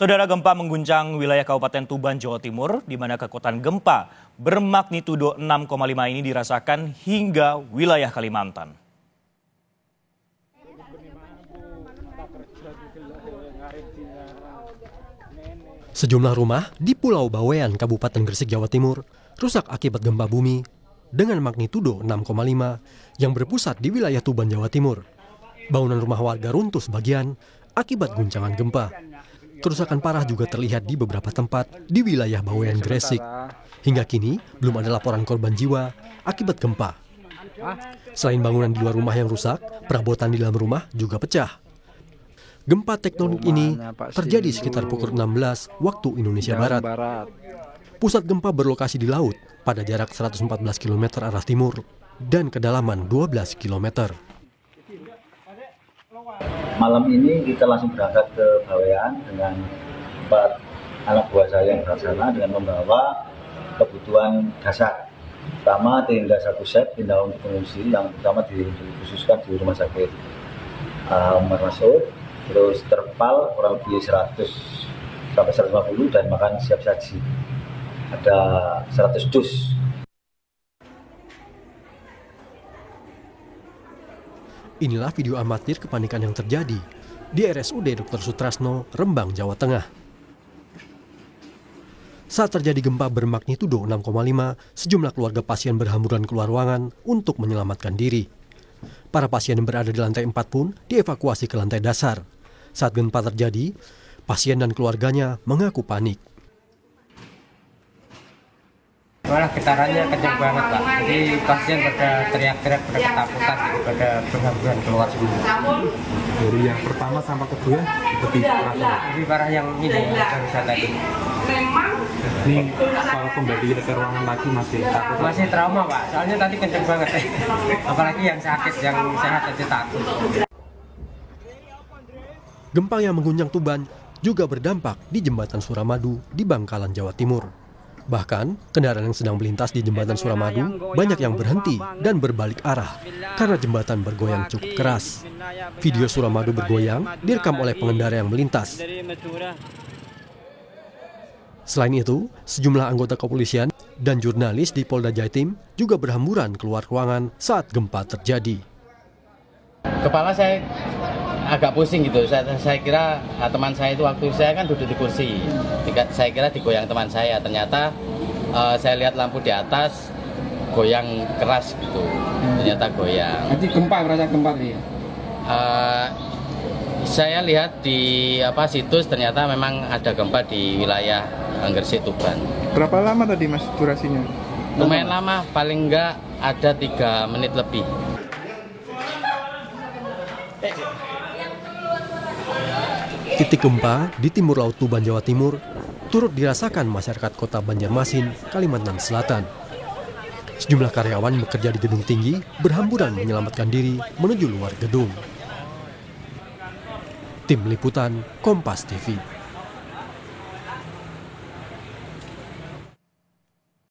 Saudara, gempa mengguncang wilayah Kabupaten Tuban, Jawa Timur, di mana kekuatan gempa bermagnitudo 6,5 ini dirasakan hingga wilayah Kalimantan. Sejumlah rumah di Pulau Bawean, Kabupaten Gresik, Jawa Timur, rusak akibat gempa bumi dengan magnitudo 6,5 yang berpusat di wilayah Tuban, Jawa Timur. Bangunan rumah warga runtuh sebagian akibat guncangan gempa. Kerusakan parah juga terlihat di beberapa tempat di wilayah Bawean, Gresik. Hingga kini belum ada laporan korban jiwa akibat gempa. Selain bangunan di luar rumah yang rusak, perabotan di dalam rumah juga pecah. Gempa tektonik ini terjadi sekitar pukul 16 waktu Indonesia Barat. Pusat gempa berlokasi di laut pada jarak 114 km arah timur dan kedalaman 12 km. Malam ini kita langsung berangkat ke Bawean dengan 4 anak buah saya yang berasal dengan membawa kebutuhan dasar. Pertama tenda 1 set, tenda untuk pengungsi yang pertama dikhususkan di rumah sakit Umar Masud, terus terpal kurang lebih 100 sampai 150 dan makan siap saji. Ada 100 dus. Inilah video amatir kepanikan yang terjadi di RSUD Dr. Sutrasno, Rembang, Jawa Tengah. Saat terjadi gempa bermagnitudo 6,5, sejumlah keluarga pasien berhamburan keluar ruangan untuk menyelamatkan diri. Para pasien yang berada di lantai 4 pun dievakuasi ke lantai dasar. Saat gempa terjadi, pasien dan keluarganya mengaku panik. Malah getarannya kencang banget, Pak. Jadi pasien pada teriak-teriak, pada ketakutan, pada berhamburan keluar semua. Dari yang pertama sampai kedua lebih parah. Lebih parah yang ini yang bisa tadi. Ini kalau kembali ke ruangan lagi masih takut. Masih trauma, Pak. Soalnya tadi kencang banget. Apalagi yang sakit, yang sehat aja takut. Gempa yang mengguncang Tuban juga berdampak di Jembatan Suramadu di Bangkalan, Jawa Timur. Bahkan, kendaraan yang sedang melintas di Jembatan Suramadu banyak yang berhenti dan berbalik arah karena jembatan bergoyang cukup keras. Video Suramadu bergoyang direkam oleh pengendara yang melintas. Selain itu, sejumlah anggota kepolisian dan jurnalis di Polda Jatim juga berhamburan keluar ruangan saat gempa terjadi. Kepala saya agak pusing gitu. Saya kira teman saya itu waktu saya kan duduk di kursi. Saya kira digoyang teman saya. Ternyata saya lihat lampu di atas goyang keras gitu. Ternyata goyang. Nanti gempa, merasa gempa nih. Saya lihat di situs ternyata memang ada gempa di wilayah Gresik Tuban. Berapa lama tadi Mas durasinya? Lumayan lama, paling enggak ada 3 menit lebih. Titik gempa di timur laut Tuban, Jawa Timur turut dirasakan masyarakat kota Banjarmasin, Kalimantan Selatan. Sejumlah karyawan yang bekerja di gedung tinggi berhamburan menyelamatkan diri menuju luar gedung. Tim Liputan Kompas TV.